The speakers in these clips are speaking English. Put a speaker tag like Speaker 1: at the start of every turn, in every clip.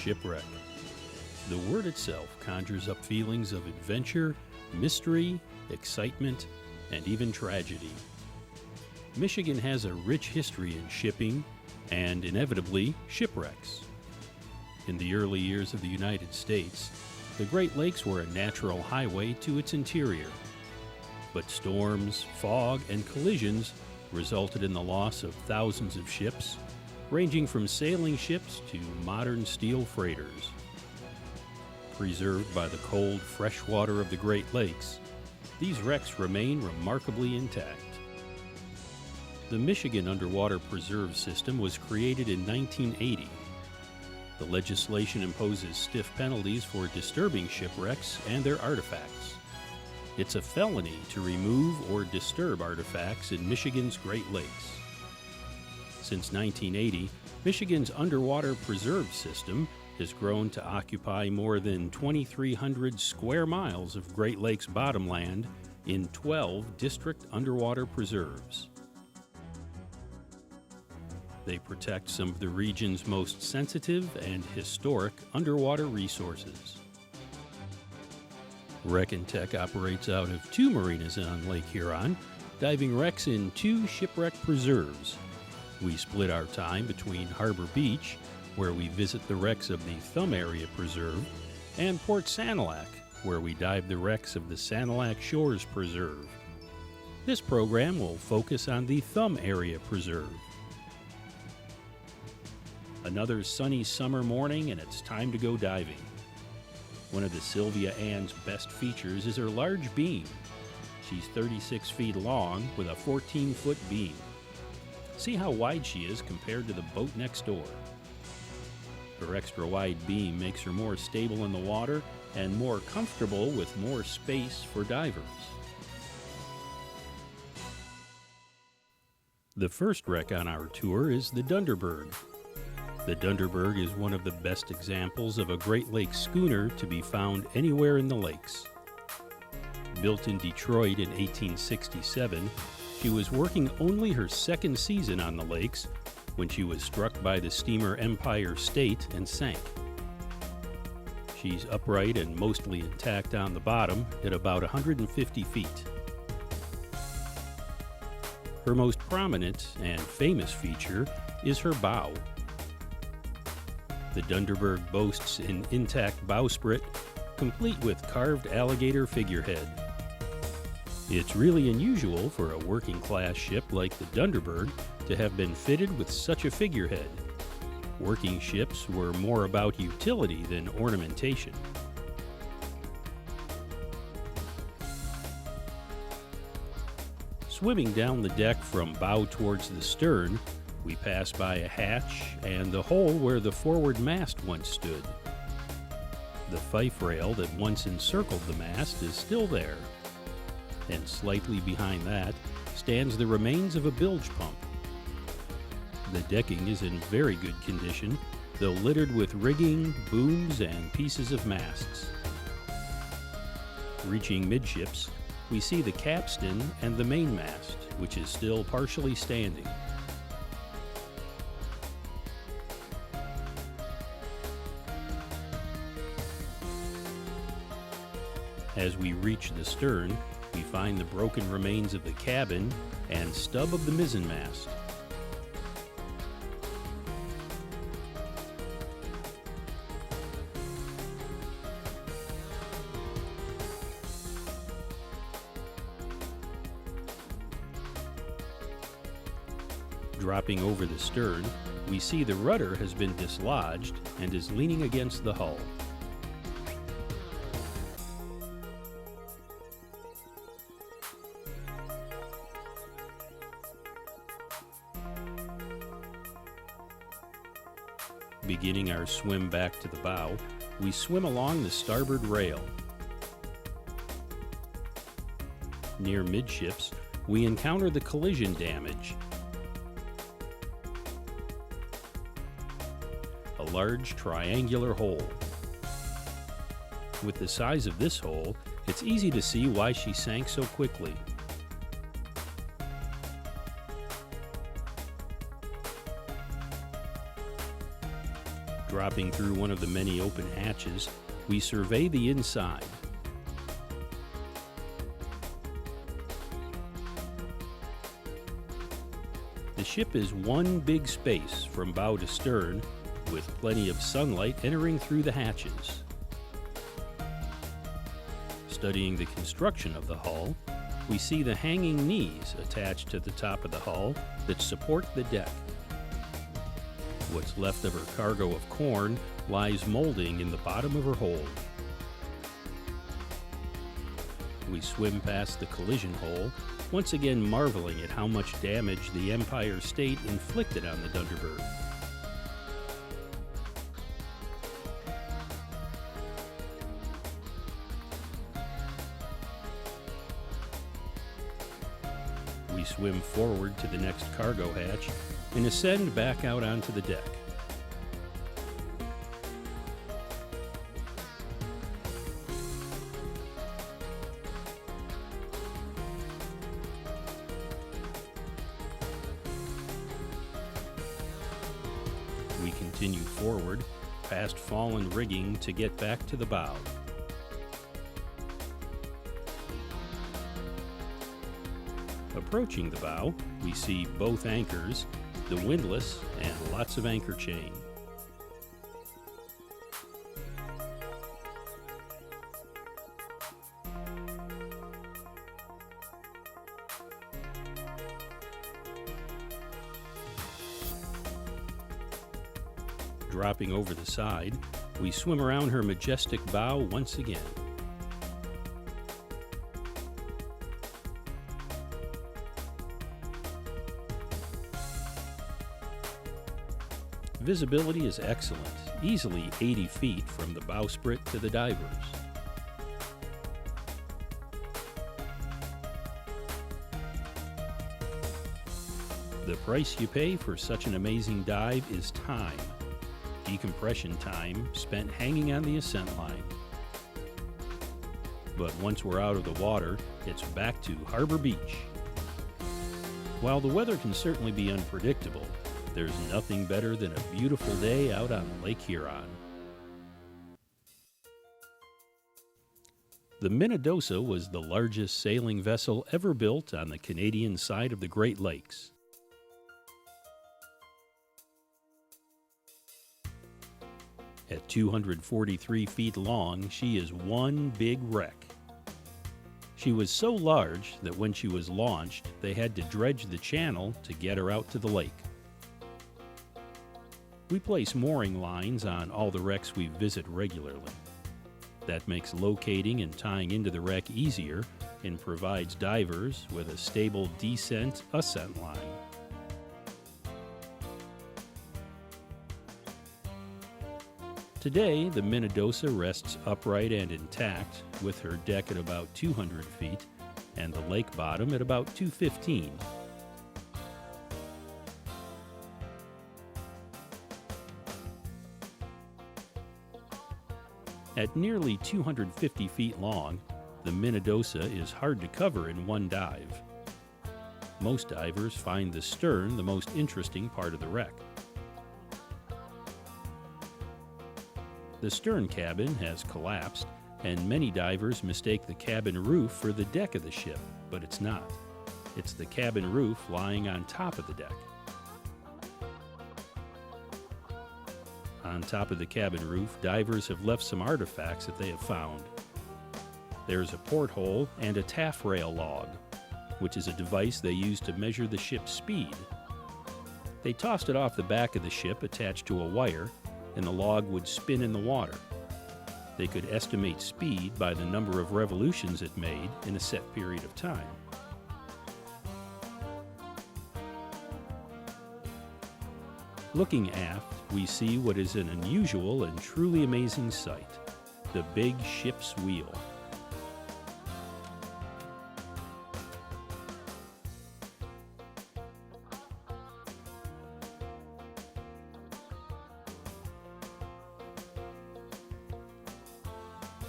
Speaker 1: shipwreck. The word itself conjures up feelings of adventure, mystery, excitement, and even tragedy. Michigan has a rich history in shipping and, inevitably, shipwrecks. In the early years of the United States, the Great Lakes were a natural highway to its interior. But storms, fog, and collisions resulted in the loss of thousands of ships, ranging from sailing ships to modern steel freighters. Preserved by the cold, fresh water of the Great Lakes, these wrecks remain remarkably intact. The Michigan Underwater Preserve System was created in 1980. The legislation imposes stiff penalties for disturbing shipwrecks and their artifacts. It's a felony to remove or disturb artifacts in Michigan's Great Lakes. Since 1980, Michigan's Underwater Preserve System has grown to occupy more than 2,300 square miles of Great Lakes bottomland in 12 district underwater preserves. They protect some of the region's most sensitive and historic underwater resources. Wreck and Tech operates out of 2 marinas on Lake Huron, diving wrecks in 2 shipwreck preserves. We split our time between Harbor Beach, where we visit the wrecks of the Thumb Area Preserve, and Port Sanilac, where we dive the wrecks of the Sanilac Shores Preserve. This program will focus on the Thumb Area Preserve. Another sunny summer morning, and it's time to go diving. One of the Sylvia Ann's best features is her large beam. She's 36 feet long with a 14-foot beam. See how wide she is compared to the boat next door. Her extra-wide beam makes her more stable in the water and more comfortable with more space for divers. The first wreck on our tour is the Dunderberg. The Dunderberg is one of the best examples of a Great Lakes schooner to be found anywhere in the lakes. Built in Detroit in 1867, she was working only her second season on the lakes when she was struck by the steamer Empire State and sank. She's upright and mostly intact on the bottom at about 150 feet. Her most prominent and famous feature is her bow. The Dunderberg boasts an intact bowsprit, complete with carved alligator figurehead. It's really unusual for a working-class ship like the Dunderberg to have been fitted with such a figurehead. Working ships were more about utility than ornamentation. Swimming down the deck from bow towards the stern, we pass by a hatch and the hole where the forward mast once stood. The fife rail that once encircled the mast is still there, and slightly behind that stands the remains of a bilge pump. The decking is in very good condition, though littered with rigging, booms, and pieces of masts. Reaching midships, we see the capstan and the mainmast, which is still partially standing. As we reach the stern, we find the broken remains of the cabin and stub of the mizzenmast. Dropping over the stern, we see the rudder has been dislodged and is leaning against the hull. Beginning our swim back to the bow, we swim along the starboard rail. Near midships, we encounter the collision damage. A large triangular hole. With the size of this hole, it's easy to see why she sank so quickly. Dropping through one of the many open hatches, we survey the inside. The ship is one big space from bow to stern, with plenty of sunlight entering through the hatches. Studying the construction of the hull, we see the hanging knees attached to the top of the hull that support the deck. What's left of her cargo of corn lies molding in the bottom of her hold. We swim past the collision hole, once again marveling at how much damage the Empire State inflicted on the Dunderberg. We swim forward to the next cargo hatch and ascend back out onto the deck. We continue forward, past fallen rigging to get back to the bow. Approaching the bow, we see both anchors, the windlass, and lots of anchor chain. Dropping over the side, we swim around her majestic bow once again. Visibility is excellent, easily 80 feet from the bowsprit to the divers. The price you pay for such an amazing dive is time. Decompression time spent hanging on the ascent line. But once we're out of the water, it's back to Harbor Beach. While the weather can certainly be unpredictable, there's nothing better than a beautiful day out on Lake Huron. The Minnedosa was the largest sailing vessel ever built on the Canadian side of the Great Lakes. At 243 feet long, she is one big wreck. She was so large that when she was launched, they had to dredge the channel to get her out to the lake. We place mooring lines on all the wrecks we visit regularly. That makes locating and tying into the wreck easier and provides divers with a stable descent-ascent line. Today, the Minnedosa rests upright and intact, with her deck at about 200 feet and the lake bottom at about 215. At nearly 250 feet long, the Minnedosa is hard to cover in one dive. Most divers find the stern the most interesting part of the wreck. The stern cabin has collapsed, and many divers mistake the cabin roof for the deck of the ship, but it's not. It's the cabin roof lying on top of the deck. On top of the cabin roof, divers have left some artifacts that they have found. There's a porthole and a taffrail log, which is a device they use to measure the ship's speed. They tossed it off the back of the ship attached to a wire, and the log would spin in the water. They could estimate speed by the number of revolutions it made in a set period of time. Looking aft, we see what is an unusual and truly amazing sight: the big ship's wheel.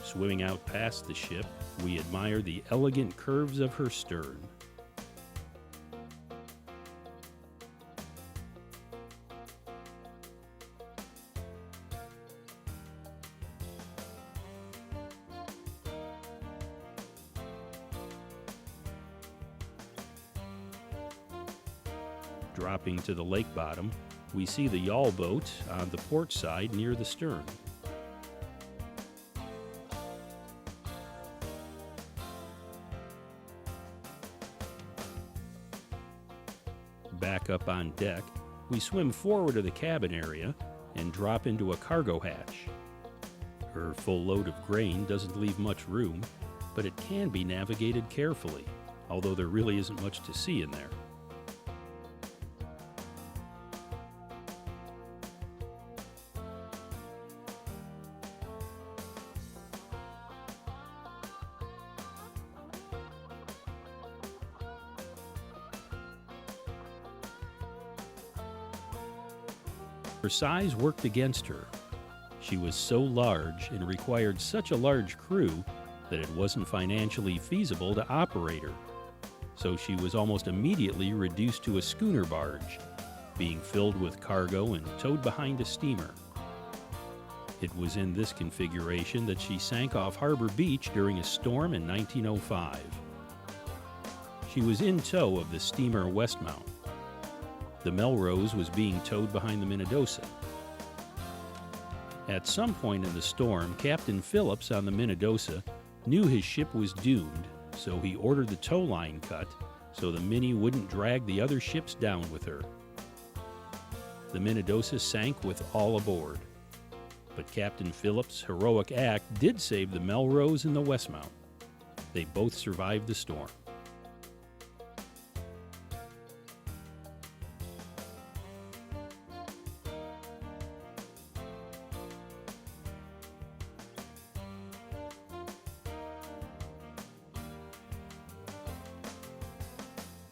Speaker 1: Swimming out past the ship, we admire the elegant curves of her stern. Dropping to the lake bottom, we see the yawl boat on the port side near the stern. Back up on deck, we swim forward to the cabin area and drop into a cargo hatch. Her full load of grain doesn't leave much room, but it can be navigated carefully, although there really isn't much to see in there. Her size worked against her. She was so large and required such a large crew that it wasn't financially feasible to operate her. So she was almost immediately reduced to a schooner barge, being filled with cargo and towed behind a steamer. It was in this configuration that she sank off Harbor Beach during a storm in 1905. She was in tow of the steamer Westmount. The Melrose was being towed behind the Minnedosa. At some point in the storm, Captain Phillips on the Minnedosa knew his ship was doomed, so he ordered the tow line cut so the Minnie wouldn't drag the other ships down with her. The Minnedosa sank with all aboard, but Captain Phillips' heroic act did save the Melrose and the Westmount. They both survived the storm.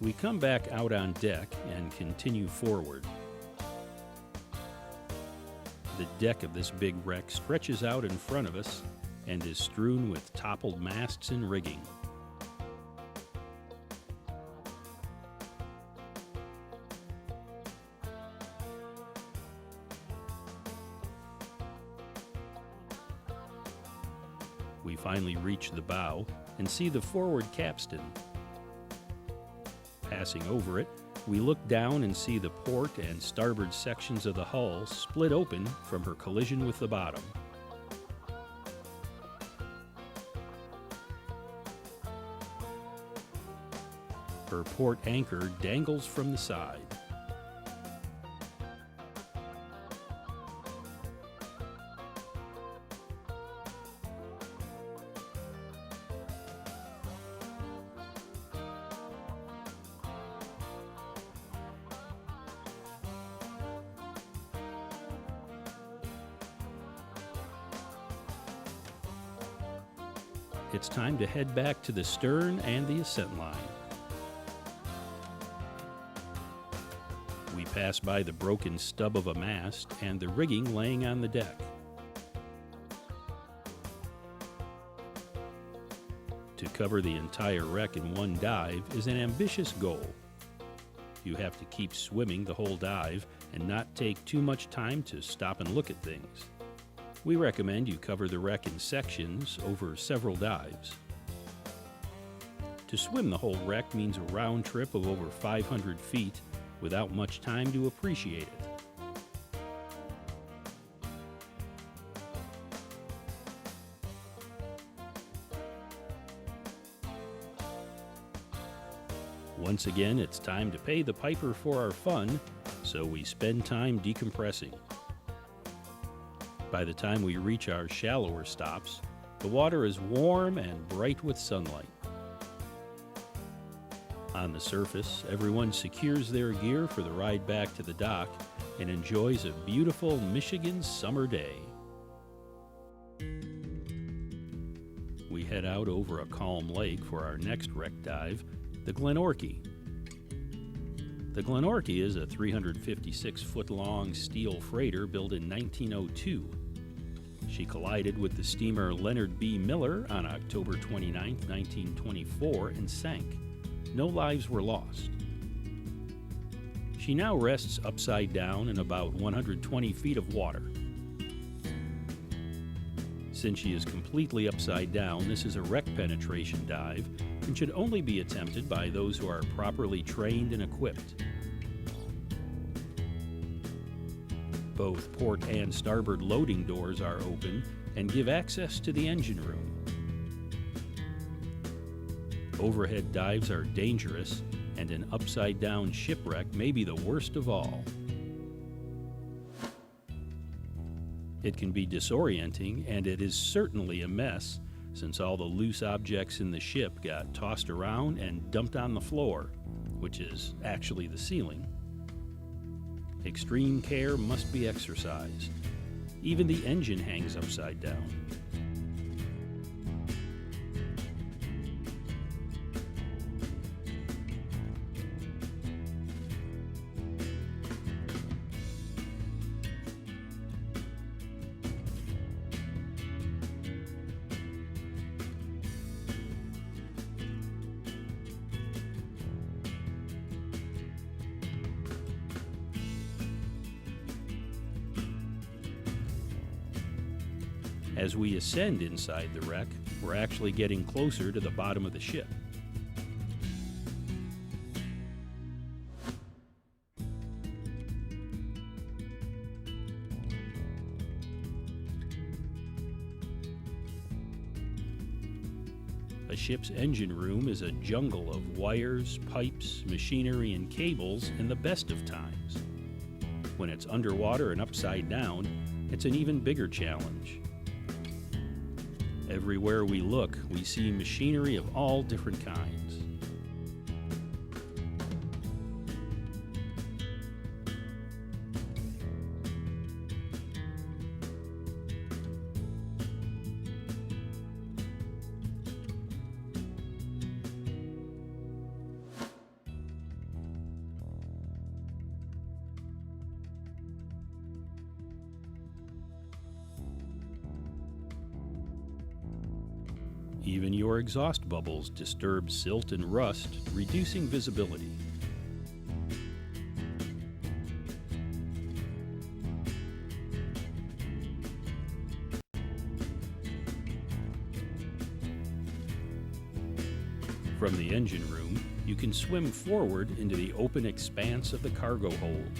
Speaker 1: We come back out on deck and continue forward. The deck of this big wreck stretches out in front of us and is strewn with toppled masts and rigging. We finally reach the bow and see the forward capstan. Passing over it, we look down and see the port and starboard sections of the hull split open from her collision with the bottom. Her port anchor dangles from the side. It's time to head back to the stern and the ascent line. We pass by the broken stub of a mast and the rigging laying on the deck. To cover the entire wreck in one dive is an ambitious goal. You have to keep swimming the whole dive and not take too much time to stop and look at things. We recommend you cover the wreck in sections over several dives. To swim the whole wreck means a round trip of over 500 feet without much time to appreciate it. Once again, it's time to pay the piper for our fun, so we spend time decompressing. By the time we reach our shallower stops, the water is warm and bright with sunlight. On the surface, everyone secures their gear for the ride back to the dock and enjoys a beautiful Michigan summer day. We head out over a calm lake for our next wreck dive, the Glenorchy. The Glenorchy is a 356-foot-long steel freighter built in 1902. She collided with the steamer Leonard B. Miller on October 29, 1924, and sank. No lives were lost. She now rests upside down in about 120 feet of water. Since she is completely upside down, this is a wreck penetration dive and should only be attempted by those who are properly trained and equipped. Both port and starboard loading doors are open and give access to the engine room. Overhead dives are dangerous, and an upside-down shipwreck may be the worst of all. It can be disorienting, and it is certainly a mess, since all the loose objects in the ship got tossed around and dumped on the floor, which is actually the ceiling. Extreme care must be exercised. Even the engine hangs upside down. As we ascend inside the wreck, we're actually getting closer to the bottom of the ship. A ship's engine room is a jungle of wires, pipes, machinery, and cables in the best of times. When it's underwater and upside down, it's an even bigger challenge. Everywhere we look, we see machinery of all different kinds. Even your exhaust bubbles disturb silt and rust, reducing visibility. From the engine room, you can swim forward into the open expanse of the cargo hold.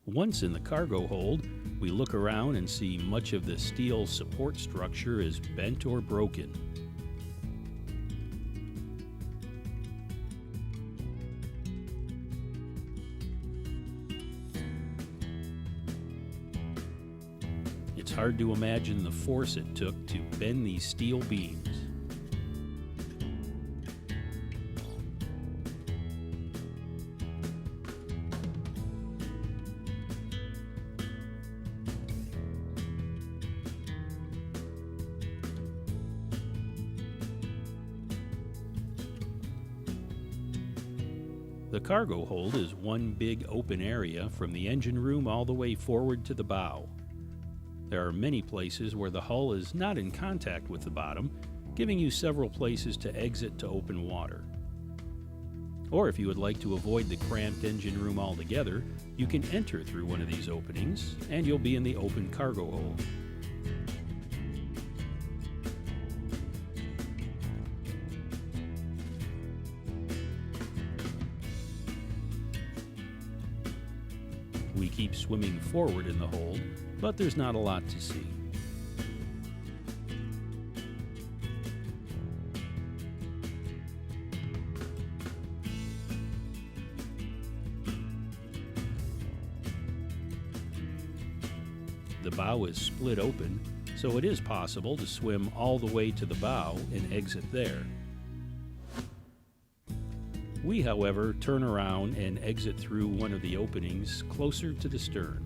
Speaker 1: Once in the cargo hold, we look around and see much of the steel support structure is bent or broken. It's hard to imagine the force it took to bend these steel beams. The cargo hold is one big open area from the engine room all the way forward to the bow. There are many places where the hull is not in contact with the bottom, giving you several places to exit to open water. Or if you would like to avoid the cramped engine room altogether, you can enter through one of these openings and you'll be in the open cargo hold. We keep swimming forward in the hold, but there's not a lot to see. The bow is split open, so it is possible to swim all the way to the bow and exit there. We, however, turn around and exit through one of the openings closer to the stern.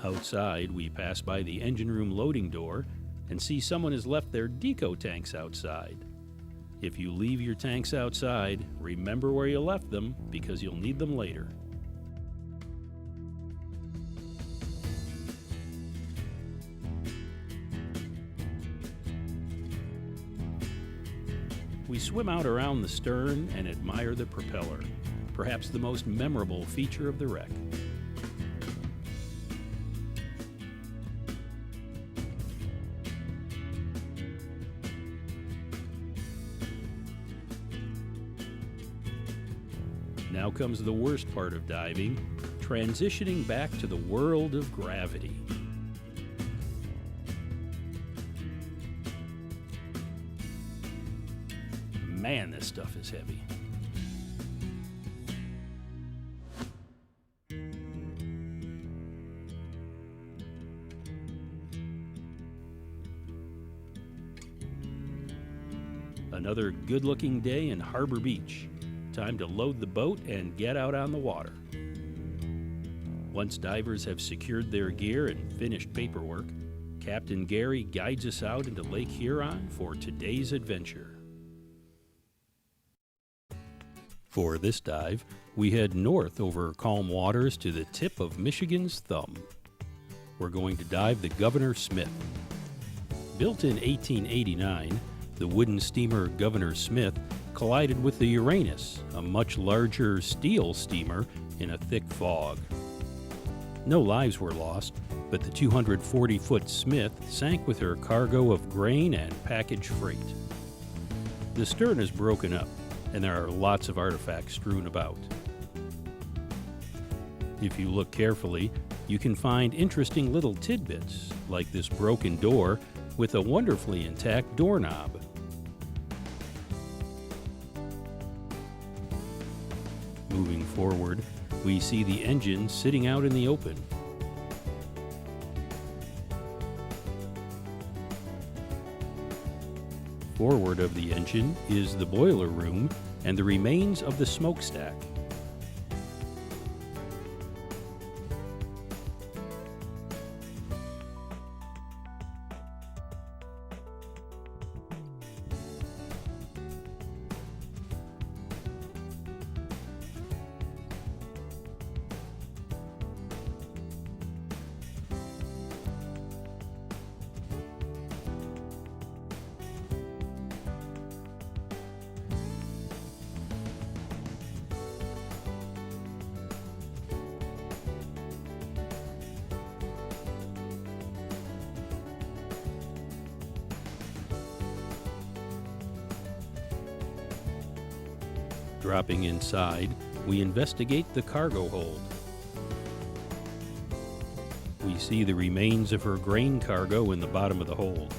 Speaker 1: Outside, we pass by the engine room loading door and see someone has left their deco tanks outside. If you leave your tanks outside, remember where you left them because you'll need them later. We swim out around the stern and admire the propeller, perhaps the most memorable feature of the wreck. Now comes the worst part of diving, transitioning back to the world of gravity. Man, this stuff is heavy. Another good-looking day in Harbor Beach. Time to load the boat and get out on the water. Once divers have secured their gear and finished paperwork, Captain Gary guides us out into Lake Huron for today's adventure. For this dive, we head north over calm waters to the tip of Michigan's thumb. We're going to dive the Governor Smith. Built in 1889, the wooden steamer Governor Smith collided with the Uranus, a much larger steel steamer, in a thick fog. No lives were lost, but the 240-foot Smith sank with her cargo of grain and package freight. The stern is broken up, and there are lots of artifacts strewn about. If you look carefully, you can find interesting little tidbits, like this broken door with a wonderfully intact doorknob. Moving forward, we see the engine sitting out in the open. Forward of the engine is the boiler room and the remains of the smokestack. Dropping inside, we investigate the cargo hold. We see the remains of her grain cargo in the bottom of the hold.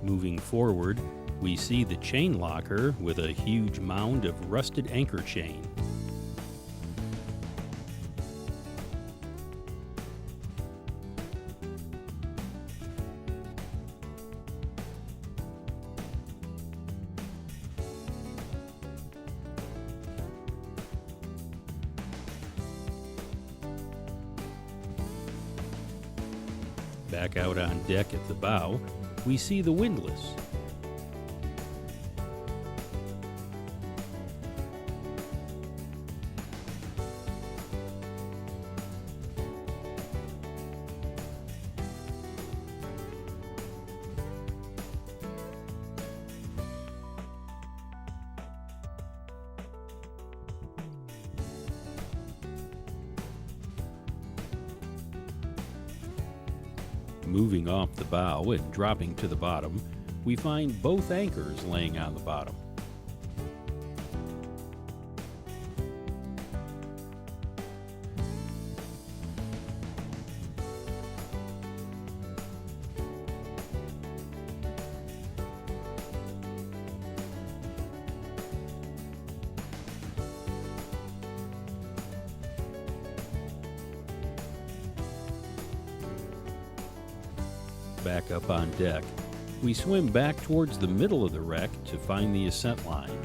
Speaker 1: Moving forward, we see the chain locker with a huge mound of rusted anchor chain. Back out on deck at the bow, we see the windlass. moving off the bow and dropping to the bottom, we find both anchors laying on the bottom. Back up on deck, we swim back towards the middle of the wreck to find the ascent line.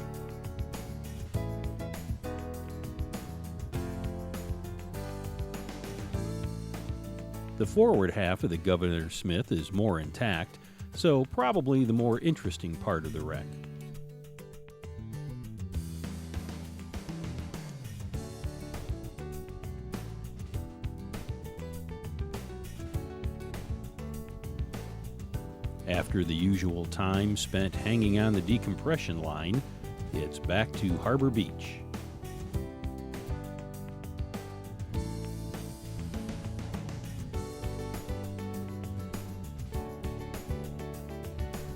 Speaker 1: The forward half of the Governor Smith is more intact, so probably the more interesting part of the wreck. After the usual time spent hanging on the decompression line, it's back to Harbor Beach.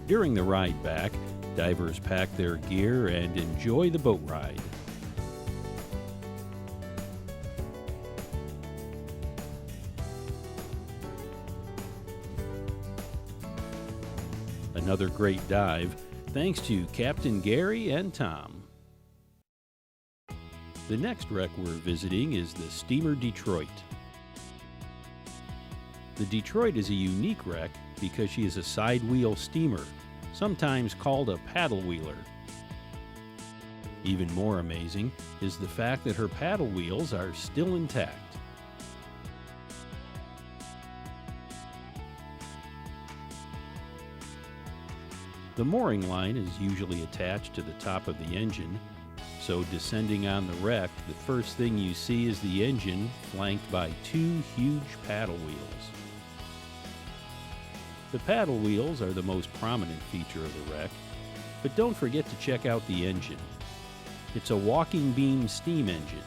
Speaker 1: During the ride back, divers pack their gear and enjoy the boat ride. Another great dive, thanks to Captain Gary and Tom. The next wreck we're visiting is the steamer Detroit. The Detroit is a unique wreck because she is a side wheel steamer, sometimes called a paddle wheeler. Even more amazing is the fact that her paddle wheels are still intact. The mooring line is usually attached to the top of the engine, so descending on the wreck, the first thing you see is the engine flanked by two huge paddle wheels. The paddle wheels are the most prominent feature of the wreck, but don't forget to check out the engine. It's a walking beam steam engine.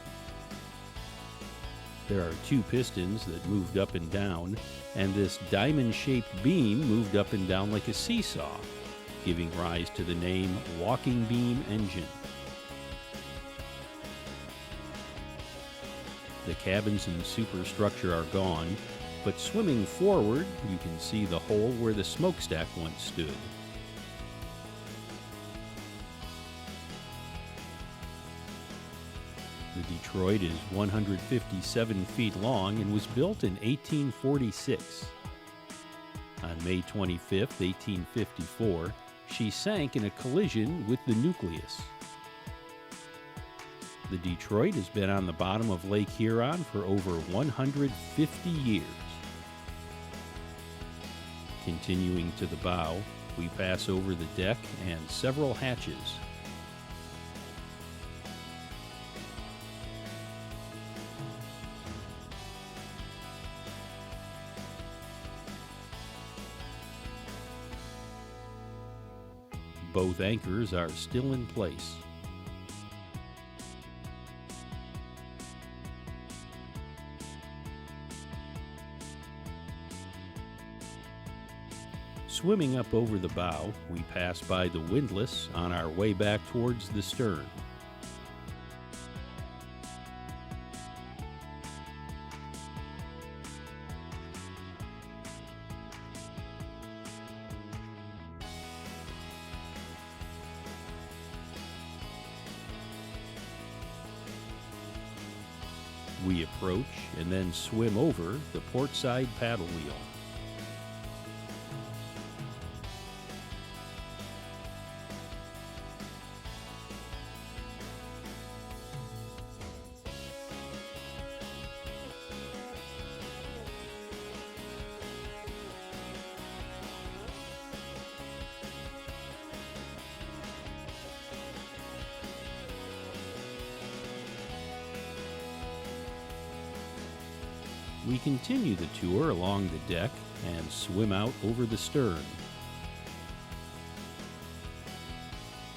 Speaker 1: There are two pistons that moved up and down, and this diamond-shaped beam moved up and down like a seesaw, giving rise to the name Walking Beam Engine. The cabins and superstructure are gone, but swimming forward, you can see the hole where the smokestack once stood. The Detroit is 157 feet long and was built in 1846. On May 25, 1854, she sank in a collision with the nucleus. The Detroit has been on the bottom of Lake Huron for over 150 years. Continuing to the bow, we pass over the deck and several hatches. Both anchors are still in place. Swimming up over the bow, we pass by the windlass on our way back towards the stern. We approach and then swim over the portside paddle wheel. We continue the tour along the deck and swim out over the stern.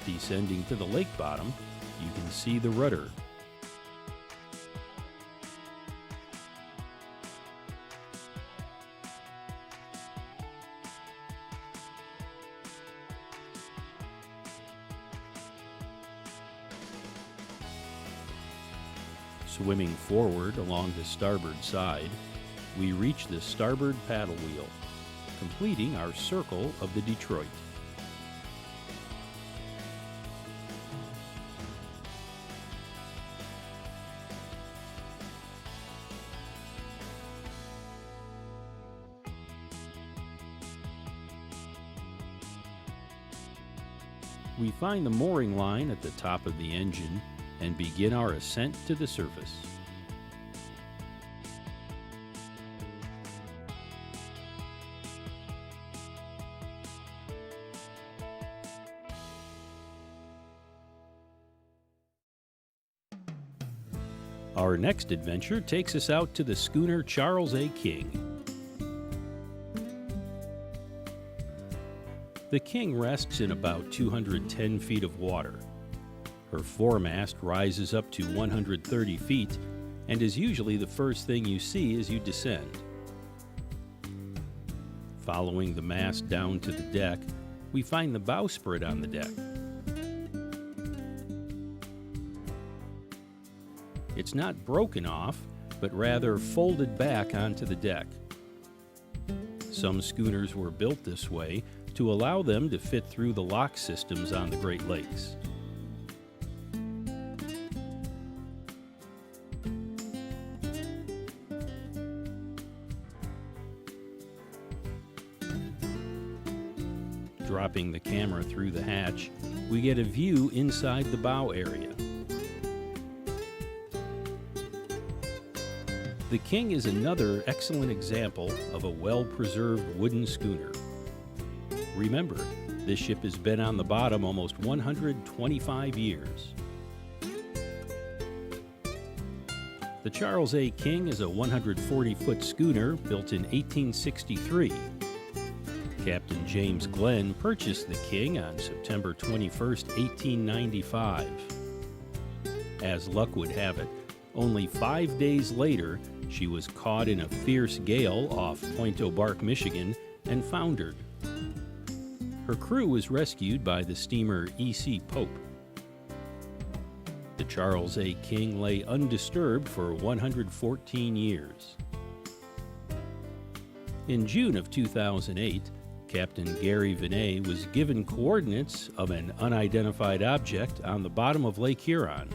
Speaker 1: Descending to the lake bottom, you can see the rudder. Swimming forward along the starboard side, we reach the starboard paddle wheel, completing our circle of the Detroit. We find the mooring line at the top of the engine and begin our ascent to the surface. Our next adventure takes us out to the schooner Charles A. King. The King rests in about 210 feet of water. Her foremast rises up to 130 feet and is usually the first thing you see as you descend. Following the mast down to the deck, we find the bowsprit on the deck. It's not broken off, but rather folded back onto the deck. Some schooners were built this way to allow them to fit through the lock systems on the Great Lakes. Dropping the camera through the hatch, we get a view inside the bow area. The King is another excellent example of a well-preserved wooden schooner. Remember, this ship has been on the bottom almost 125 years. The Charles A. King is a 140-foot schooner built in 1863. Captain James Glenn purchased the King on September 21, 1895. As luck would have it, only 5 days later, she was caught in a fierce gale off Point O'Bark, Michigan, and foundered. Her crew was rescued by the steamer E.C. Pope. The Charles A. King lay undisturbed for 114 years. In June of 2008, Captain Gary Vinay was given coordinates of an unidentified object on the bottom of Lake Huron.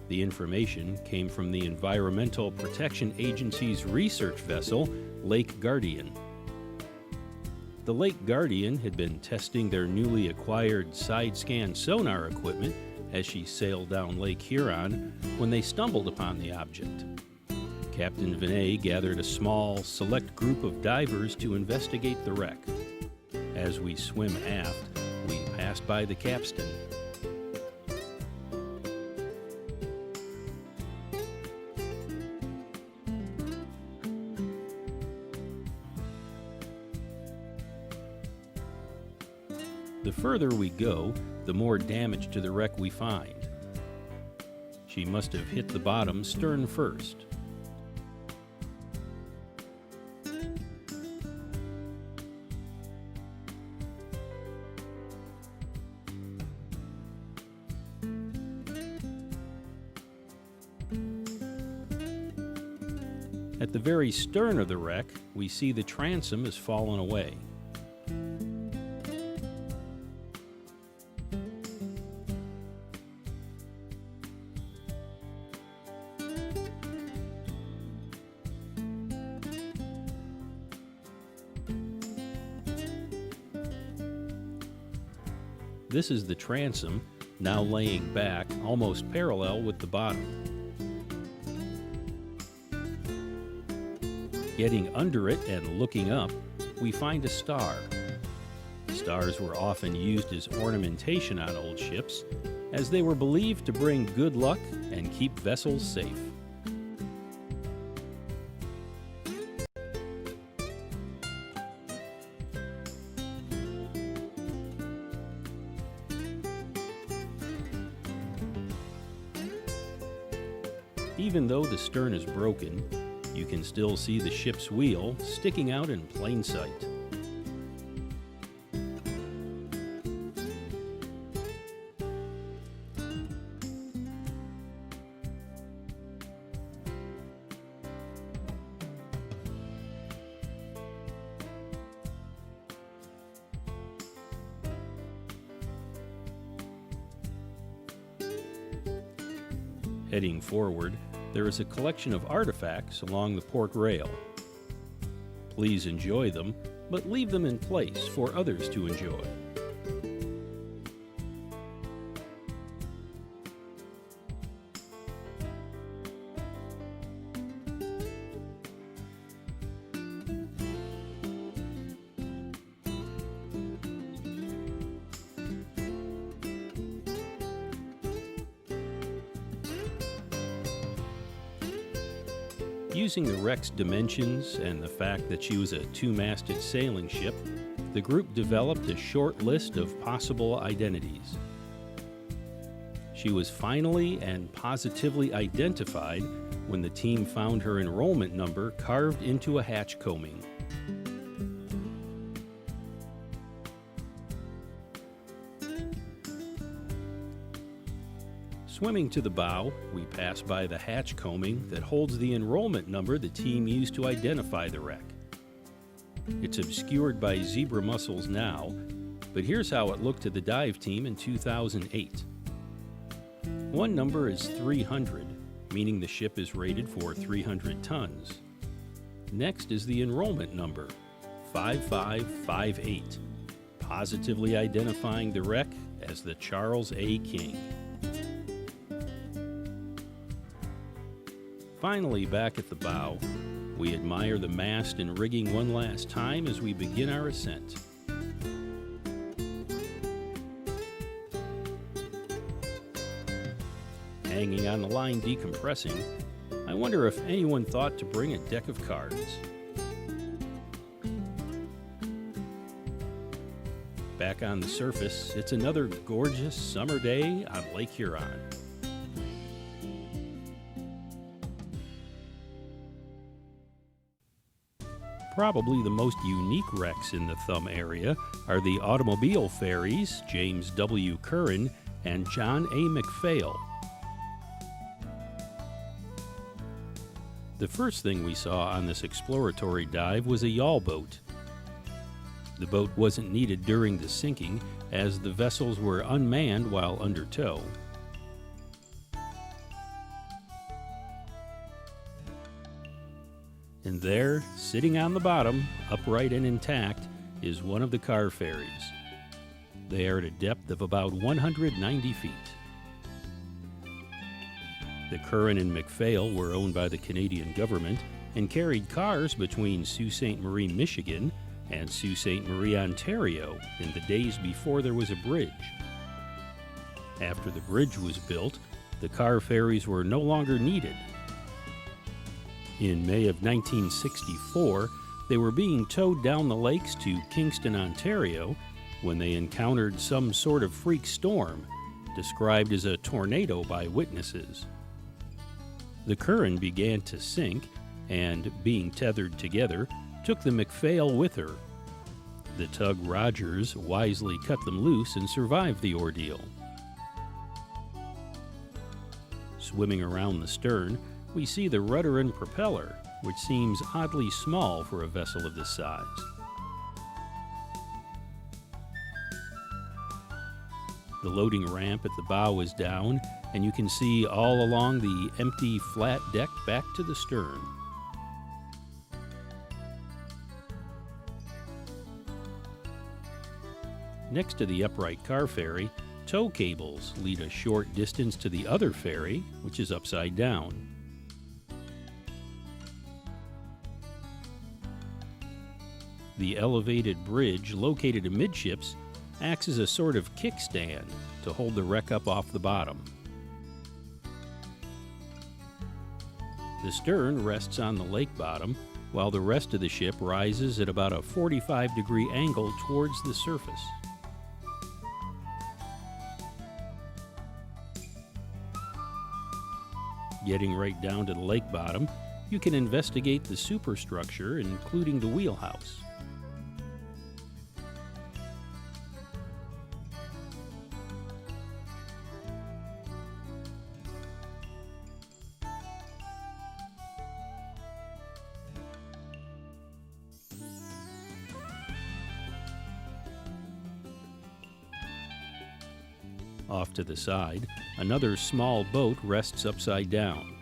Speaker 1: The information came from the Environmental Protection Agency's research vessel, Lake Guardian. The Lake Guardian had been testing their newly acquired side-scan sonar equipment as she sailed down Lake Huron when they stumbled upon the object. Captain Vinay gathered a small, select group of divers to investigate the wreck. As we swim aft, we passed by the capstan. The further we go, the more damage to the wreck we find. She must have hit the bottom stern first. At the very stern of the wreck, we see the transom has fallen away. This is the transom, now laying back, almost parallel with the bottom. Getting under it and looking up, we find a star. Stars were often used as ornamentation on old ships, as they were believed to bring good luck and keep vessels safe. Even though the stern is broken, you can still see the ship's wheel sticking out in plain sight. Heading forward, there is a collection of artifacts along the port rail. Please enjoy them, but leave them in place for others to enjoy. Using the wreck's dimensions and the fact that she was a two-masted sailing ship, the group developed a short list of possible identities. She was finally and positively identified when the team found her enrollment number carved into a hatch combing. Swimming to the bow, we pass by the hatch combing that holds the enrollment number the team used to identify the wreck. It's obscured by zebra mussels now, but here's how it looked to the dive team in 2008. One number is 300, meaning the ship is rated for 300 tons. Next is the enrollment number, 5558, positively identifying the wreck as the Charles A. King. Finally, back at the bow, we admire the mast and rigging one last time as we begin our ascent. Hanging on the line decompressing, I wonder if anyone thought to bring a deck of cards. Back on the surface, it's another gorgeous summer day on Lake Huron. Probably the most unique wrecks in the Thumb area are the automobile ferries James W. Curran and John A. McPhail. The first thing we saw on this exploratory dive was a yawl boat. The boat wasn't needed during the sinking, as the vessels were unmanned while under tow. And there, sitting on the bottom, upright and intact, is one of the car ferries. They are at a depth of about 190 feet. The Curran and McPhail were owned by the Canadian government and carried cars between Sault Ste. Marie, Michigan and Sault Ste. Marie, Ontario in the days before there was a bridge. After the bridge was built, the car ferries were no longer needed. In May of 1964, they were being towed down the lakes to Kingston, Ontario, when they encountered some sort of freak storm, described as a tornado by witnesses. The Curran began to sink, and, being tethered together, took the McPhail with her. The tug Rogers wisely cut them loose and survived the ordeal. Swimming around the stern, we see the rudder and propeller, which seems oddly small for a vessel of this size. The loading ramp at the bow is down, and you can see all along the empty, flat deck back to the stern. Next to the upright car ferry, tow cables lead a short distance to the other ferry, which is upside down. The elevated bridge located amidships acts as a sort of kickstand to hold the wreck up off the bottom. The stern rests on the lake bottom, while the rest of the ship rises at about a 45-degree angle towards the surface. Getting right down to the lake bottom, you can investigate the superstructure, including the wheelhouse. Off to the side, another small boat rests upside down.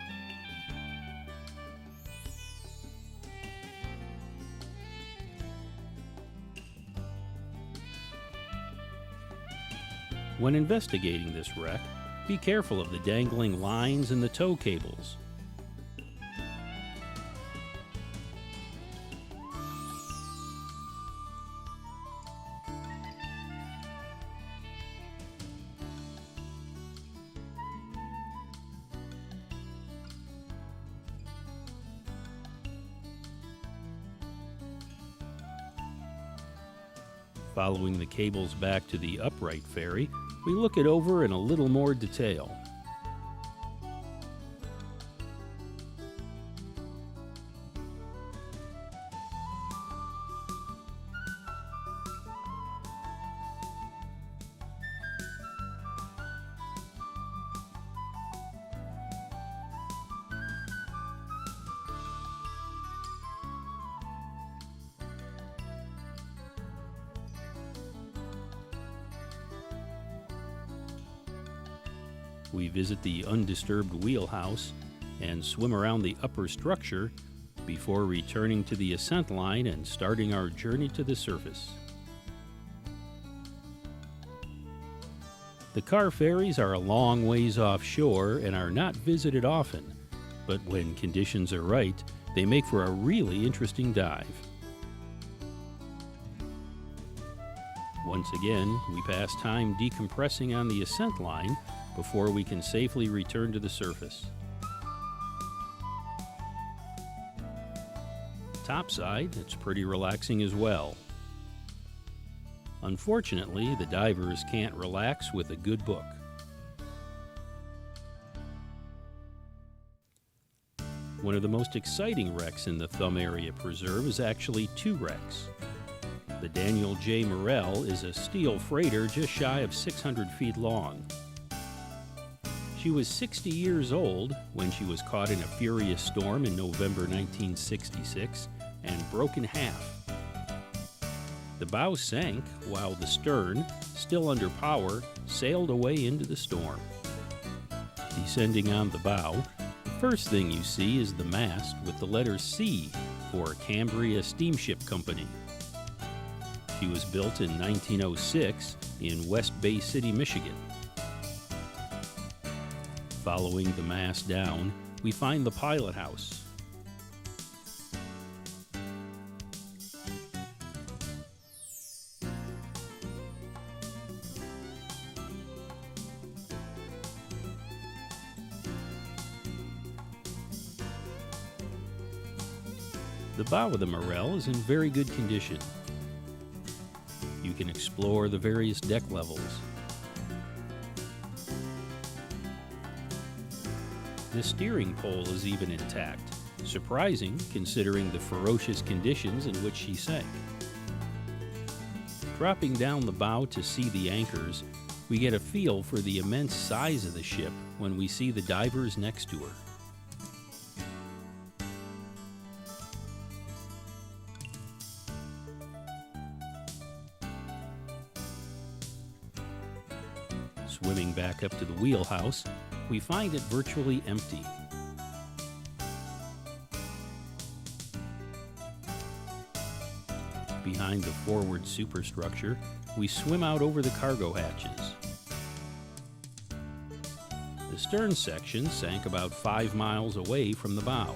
Speaker 1: When investigating this wreck, be careful of the dangling lines and the tow cables. Following the cables back to the upright ferry, we look it over in a little more detail. We visit the undisturbed wheelhouse and swim around the upper structure before returning to the ascent line and starting our journey to the surface. The car ferries are a long ways offshore and are not visited often, but when conditions are right, they make for a really interesting dive. Once again, we pass time decompressing on the ascent line before we can safely return to the surface. Topside, it's pretty relaxing as well. Unfortunately, the divers can't relax with a good book. One of the most exciting wrecks in the Thumb Area Preserve is actually two wrecks. The Daniel J. Morrell is a steel freighter just shy of 600 feet long. She was 60 years old when she was caught in a furious storm in November 1966 and broke in half. The bow sank while the stern, still under power, sailed away into the storm. Descending on the bow, the first thing you see is the mast with the letter C for Cambria Steamship Company. She was built in 1906 in West Bay City, Michigan. Following the mast down, we find the pilot house. The bow of the Morrell is in very good condition. You can explore the various deck levels. The steering pole is even intact, surprising considering the ferocious conditions in which she sank. Dropping down the bow to see the anchors, we get a feel for the immense size of the ship when we see the divers next to her. Swimming back up to the wheelhouse, we find it virtually empty. Behind the forward superstructure, we swim out over the cargo hatches. The stern section sank about 5 miles away from the bow.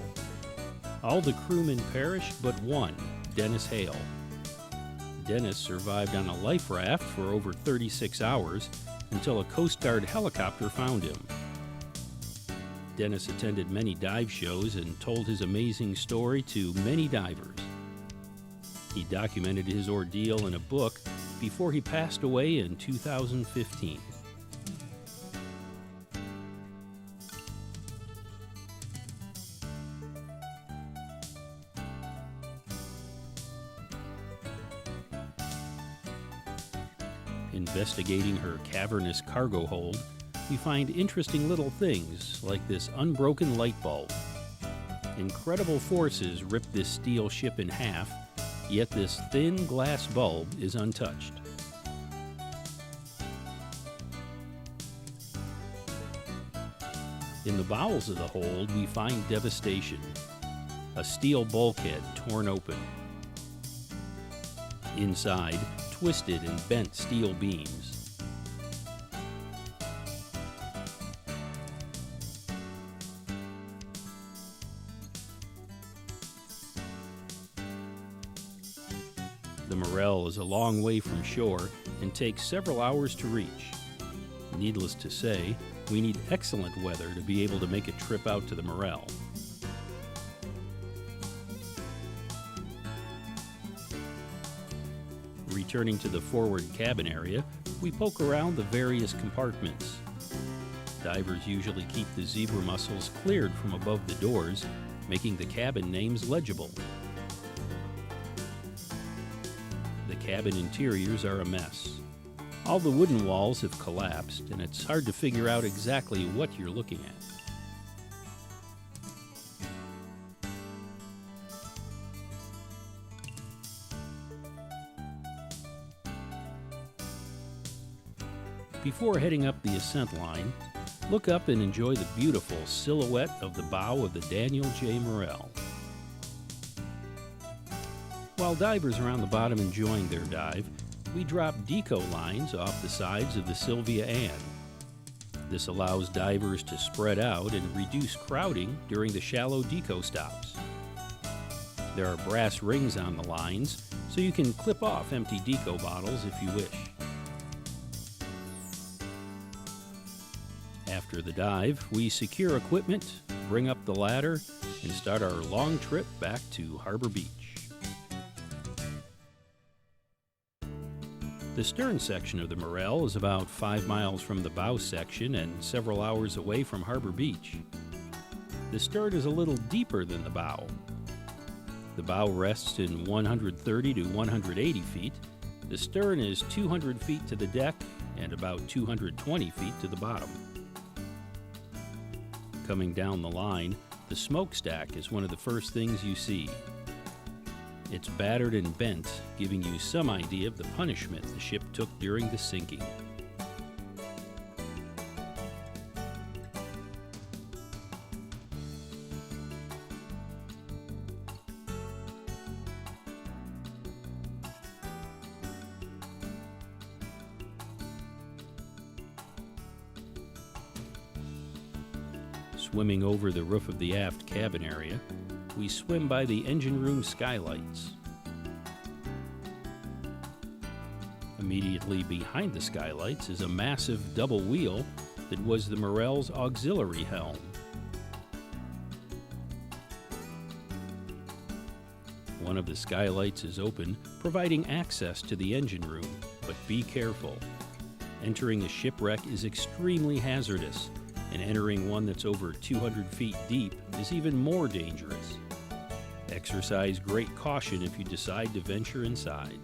Speaker 1: All the crewmen perished but one, Dennis Hale. Dennis survived on a life raft for over 36 hours until a Coast Guard helicopter found him. Dennis attended many dive shows and told his amazing story to many divers. He documented his ordeal in a book before he passed away in 2015. Investigating her cavernous cargo hold, we find interesting little things like this unbroken light bulb. Incredible forces ripped this steel ship in half, yet this thin glass bulb is untouched. In the bowels of the hold, we find devastation. A steel bulkhead torn open. Inside, twisted and bent steel beams. The Morrell is a long way from shore and takes several hours to reach. Needless to say, we need excellent weather to be able to make a trip out to the Morrell. Returning to the forward cabin area, we poke around the various compartments. Divers usually keep the zebra mussels cleared from above the doors, making the cabin names legible. The cabin interiors are a mess. All the wooden walls have collapsed, and it's hard to figure out exactly what you're looking at. Before heading up the ascent line, look up and enjoy the beautiful silhouette of the bow of the Daniel J. Morrell. While divers are on the bottom enjoying their dive, we drop deco lines off the sides of the Sylvia Ann. This allows divers to spread out and reduce crowding during the shallow deco stops. There are brass rings on the lines, so you can clip off empty deco bottles if you wish. After the dive, we secure equipment, bring up the ladder, and start our long trip back to Harbor Beach. The stern section of the Morrell is about 5 miles from the bow section and several hours away from Harbor Beach. The stern is a little deeper than the bow. The bow rests in 130 to 180 feet. The stern is 200 feet to the deck and about 220 feet to the bottom. Coming down the line, the smokestack is one of the first things you see. It's battered and bent, giving you some idea of the punishment the ship took during the sinking. Swimming over the roof of the aft cabin area, we swim by the engine room skylights. Immediately behind the skylights is a massive double wheel that was the Morrell's auxiliary helm. One of the skylights is open, providing access to the engine room, but be careful. Entering a shipwreck is extremely hazardous, and entering one that's over 200 feet deep is even more dangerous. Exercise great caution if you decide to venture inside.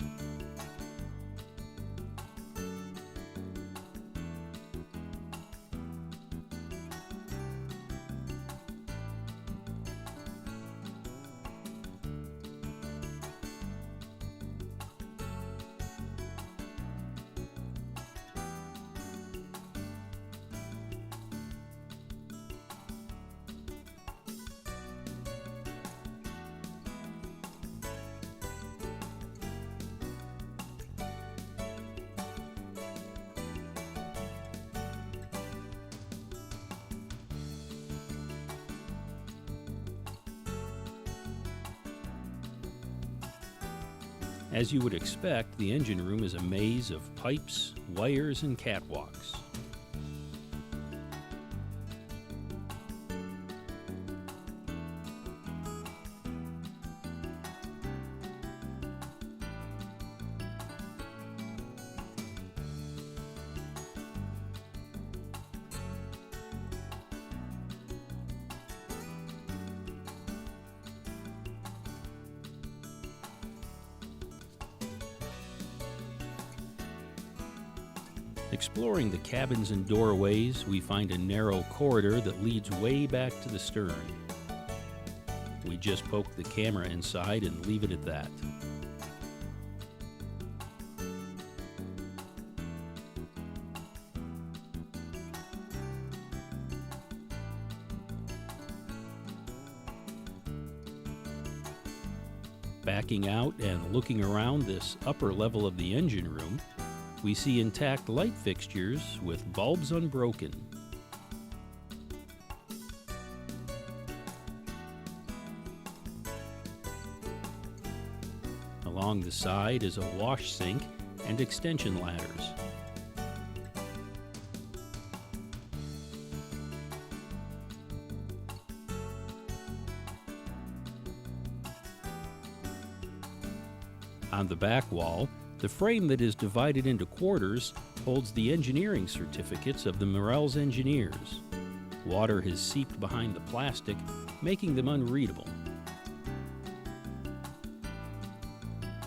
Speaker 1: As you would expect, the engine room is a maze of pipes, wires, and catwalks. Exploring the cabins and doorways, we find a narrow corridor that leads way back to the stern. We just poke the camera inside and leave it at that. Backing out and looking around this upper level of the engine room, we see intact light fixtures with bulbs unbroken. Along the side is a wash sink and extension ladders. On the back wall, the frame that is divided into quarters holds the engineering certificates of the Morrell's engineers. Water has seeped behind the plastic, making them unreadable.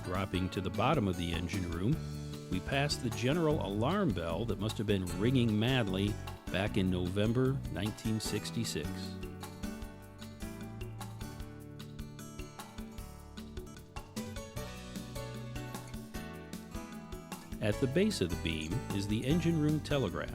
Speaker 1: Dropping to the bottom of the engine room, we pass the general alarm bell that must have been ringing madly back in November 1966. At the base of the beam is the engine room telegraph.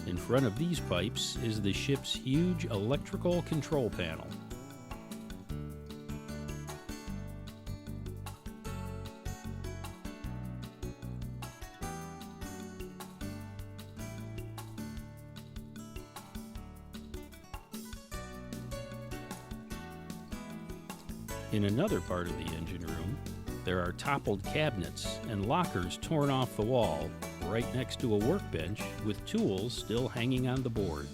Speaker 1: In front of these pipes is the ship's huge electrical control panel. In another part of the engine room, there are toppled cabinets and lockers torn off the wall, right next to a workbench with tools still hanging on the board.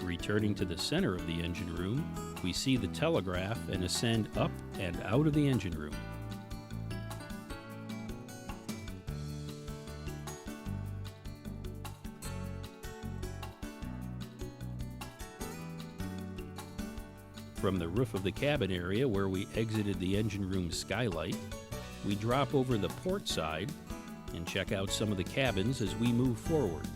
Speaker 1: Returning to the center of the engine room, we see the telegraph and ascend up and out of the engine room. From the roof of the cabin area where we exited the engine room skylight, we drop over the port side and check out some of the cabins as we move forward.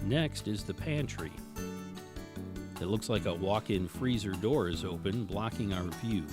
Speaker 1: Next is the pantry. It looks like a walk-in freezer door is open, blocking our view.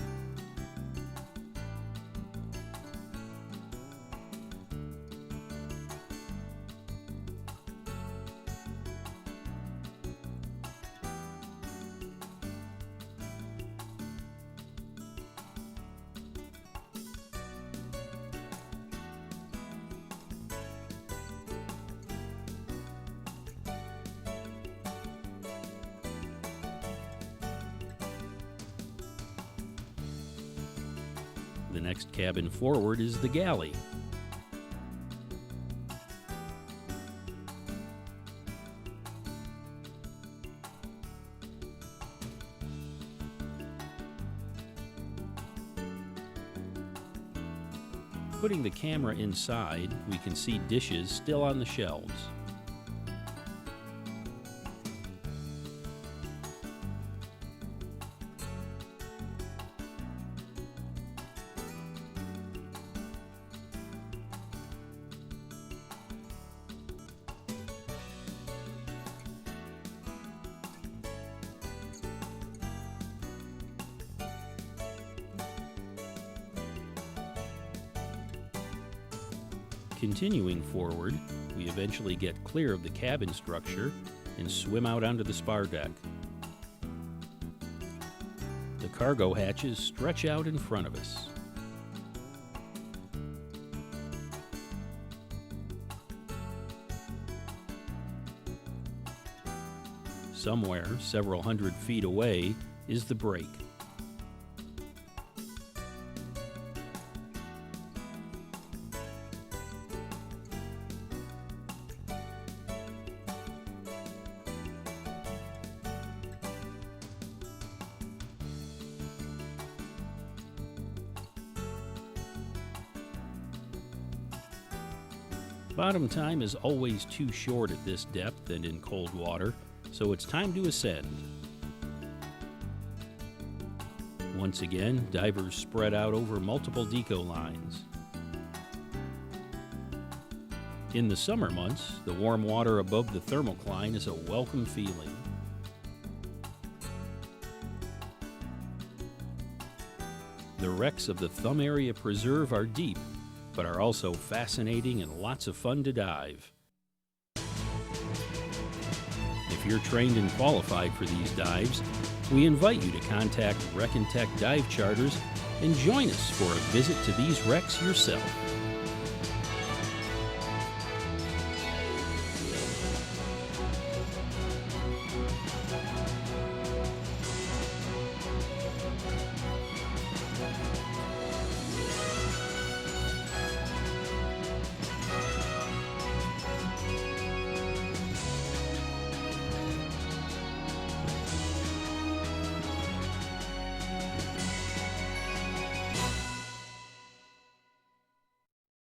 Speaker 1: The next cabin forward is the galley. Putting the camera inside, we can see dishes still on the shelves. Continuing forward, we eventually get clear of the cabin structure and swim out onto the spar deck. The cargo hatches stretch out in front of us. Somewhere, several hundred feet away, is the break. Bottom time is always too short at this depth and in cold water, so it's time to ascend. Once again, divers spread out over multiple deco lines. In the summer months, the warm water above the thermocline is a welcome feeling. The wrecks of the Thumb Area Preserve are deep, but are also fascinating and lots of fun to dive. If you're trained and qualified for these dives, we invite you to contact Rec and Tech Dive Charters and join us for a visit to these wrecks yourself.